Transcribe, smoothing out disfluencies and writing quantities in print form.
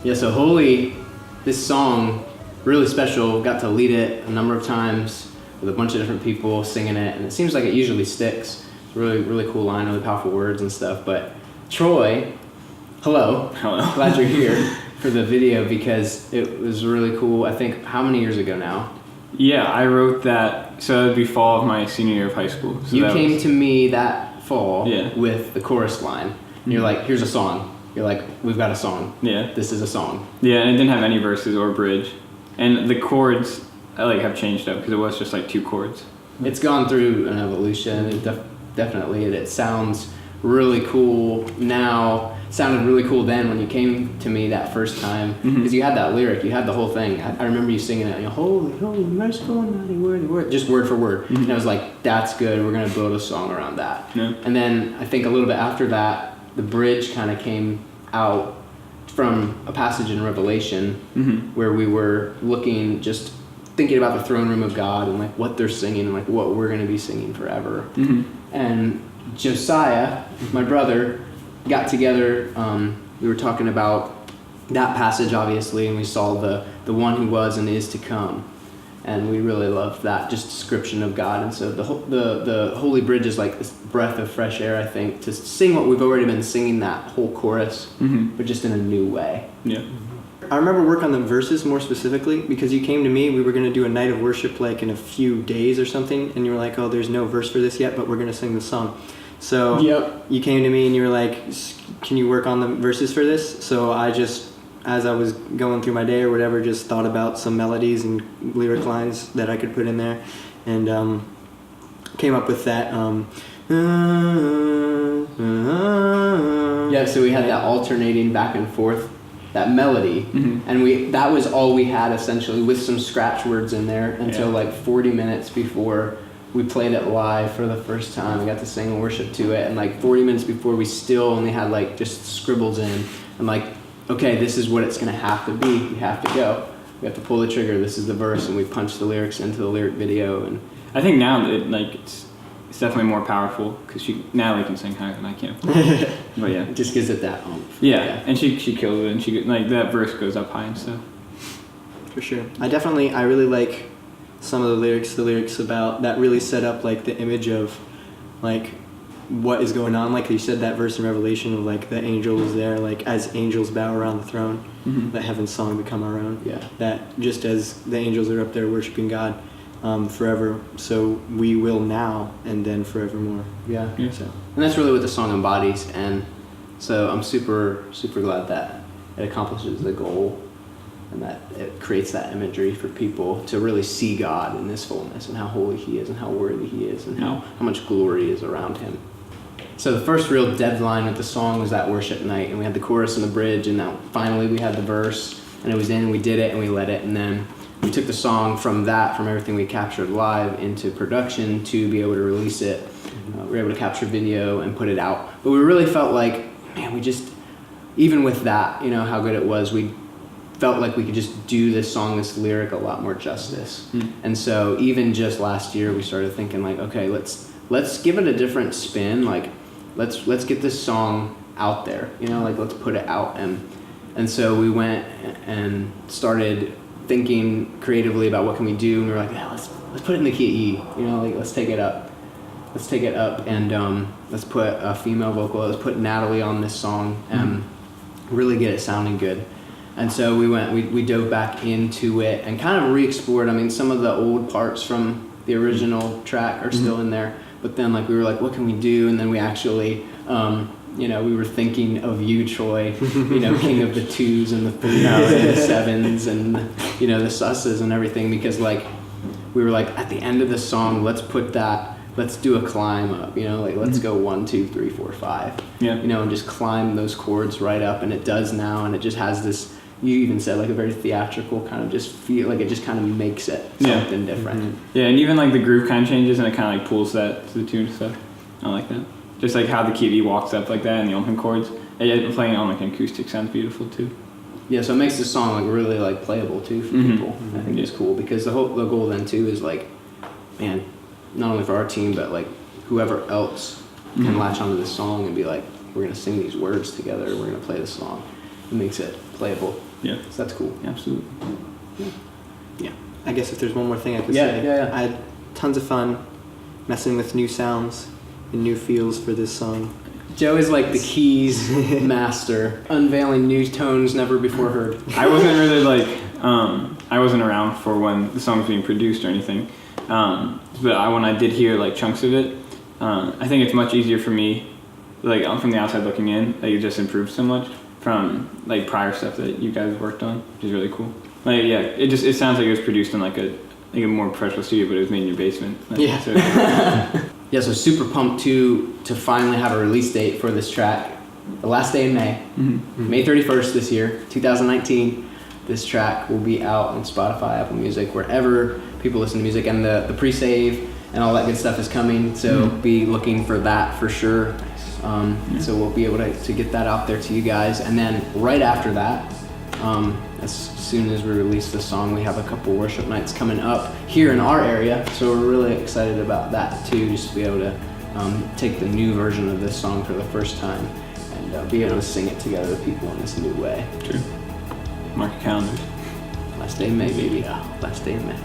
Yeah, so Holy, this song, really special. Got to lead it a number of times with a bunch of different people singing it, and it seems like it usually sticks. It's a really, really cool line, really powerful words and stuff. But Troy, hello. Hello. Glad you're here for the video because it was really cool. I think, how many years ago now? Yeah, I wrote that, so it would be fall of my senior year of high school. So you came to me that fall with the chorus line. And you're like, here's a song. You're like, we've got a song. Yeah. This is a song. Yeah, and it didn't have any verses or bridge. And the chords, I like have changed up because it was just like 2 chords. It's gone through an evolution. It sounds really cool now. It sounded really cool then when you came to me that first time because you had that lyric, you had the whole thing. I remember you singing it, holy, holy, merciful, mighty, worthy, word, just word for word. And I was like, that's good. We're gonna build a song around that. Yeah. And then I think a little bit after that, the bridge kind of came out from a passage in Revelation where we were looking, just thinking about the throne room of God and like what they're singing and like what we're going to be singing forever. And Josiah, my brother, got together. We were talking about that passage obviously, and we saw the one who was and is to come. And we really loved that just description of God. And so the Holy Bridge is like this breath of fresh air, I think, to sing what we've already been singing, that whole chorus, but just in a new way. Yeah. I remember work on the verses more specifically because you came to me, we were going to do a night of worship like in a few days or something, and you were like, oh, there's no verse for this yet, but we're going to sing the song. So you came to me and you were like, can you work on the verses for this? So I just, as I was going through my day or whatever, just thought about some melodies and lyric lines that I could put in there, and came up with that. Yeah, so we had that alternating back and forth, that melody, and that was all we had essentially, with some scratch words in there until like 40 minutes before we played it live for the first time. We got to sing worship to it, and like 40 minutes before we still only had like just scribbles in. I'm like, okay, this is what it's going to have to be. We have to go. We have to pull the trigger. This is the verse, and we punch the lyrics into the lyric video. And I think now it's definitely more powerful because Natalie can sing higher than I can. But yeah, it just gives it that oomph. Yeah, and she kills it, and she like that verse goes up high and stuff. For sure. I really like some of the lyrics about that really set up like the image of like what is going on. Like you said, that verse in Revelation of like the angels there, like as angels bow around the throne, that heaven's song become our own. Yeah. That just as the angels are up there worshiping God forever, so we will now and then forevermore. Yeah. So. And that's really what the song embodies, and so I'm super, super glad that it accomplishes the goal and that it creates that imagery for people to really see God in His fullness and how holy He is and how worthy He is and how much glory is around Him. So the first real deadline with the song was that worship night, and we had the chorus and the bridge, and now finally we had the verse, and it was in, we did it, and we let it, and then we took the song from everything we captured live into production to be able to release it. We were able to capture video and put it out. But we really felt like, man, we just, even with that, how good it was, we felt like we could just do this song, this lyric, a lot more justice. And so even just last year, we started thinking like, okay, let's give it a different spin. Like, let's get this song out there, like let's put it out. And so we went and started thinking creatively about what can we do, and we were like, yeah, let's put it in the key of E, like let's take it up, and let's put a female vocal, let's put Natalie on this song and really get it sounding good. And so we dove back into it and kind of re-explored. I mean, some of the old parts from the original track are still in there, but then like we were like, what can we do? And then we actually we were thinking of you, Troy, king of the twos and the threes and the sevens and, the susses and everything, because like, we were like, at the end of the song, let's do a climb up, let's go 1, 2, 3, 4, 5, and just climb those chords right up. And it does now. And it just has this, you even said like a very theatrical kind of just feel, like it just kind of makes it something different. Yeah. And even like the groove kind of changes and it kind of like pulls that to the tune and stuff. I like that. Just like how the key of E walks up like that and the open chords. And playing it on like an acoustic sounds beautiful too. Yeah, so it makes the song like really like playable too for people. I think it's cool because the goal then too is like, man, not only for our team but like whoever else can latch onto this song and be like, we're gonna sing these words together, we're gonna play the song. It makes it playable. Yeah. So that's cool. Absolutely. Yeah. I guess if there's one more thing I could Yeah, say, yeah. I had tons of fun messing with new sounds and new feels for this song. Joe is like the keys master, unveiling new tones never before heard. I wasn't really like, I wasn't around for when the song was being produced or anything. But when I did hear like chunks of it, I think it's much easier for me, like from the outside looking in, like it just improved so much from like prior stuff that you guys worked on, which is really cool. Like yeah, it sounds like it was produced in like a more professional studio, but it was made in your basement. Like, Yeah. So, Yeah, so super pumped to finally have a release date for this track. The last day in May, May 31st this year, 2019. This track will be out on Spotify, Apple Music, wherever people listen to music, and the pre-save and all that good stuff is coming. So be looking for that for sure. So we'll be able to get that out there to you guys, and then right after that, as soon as we release the song, we have a couple worship nights coming up here in our area. So we're really excited about that too, just to be able to take the new version of this song for the first time and be able to sing it together with people in this new way. True. Mark your calendars. Last day in May, baby. Last day in May.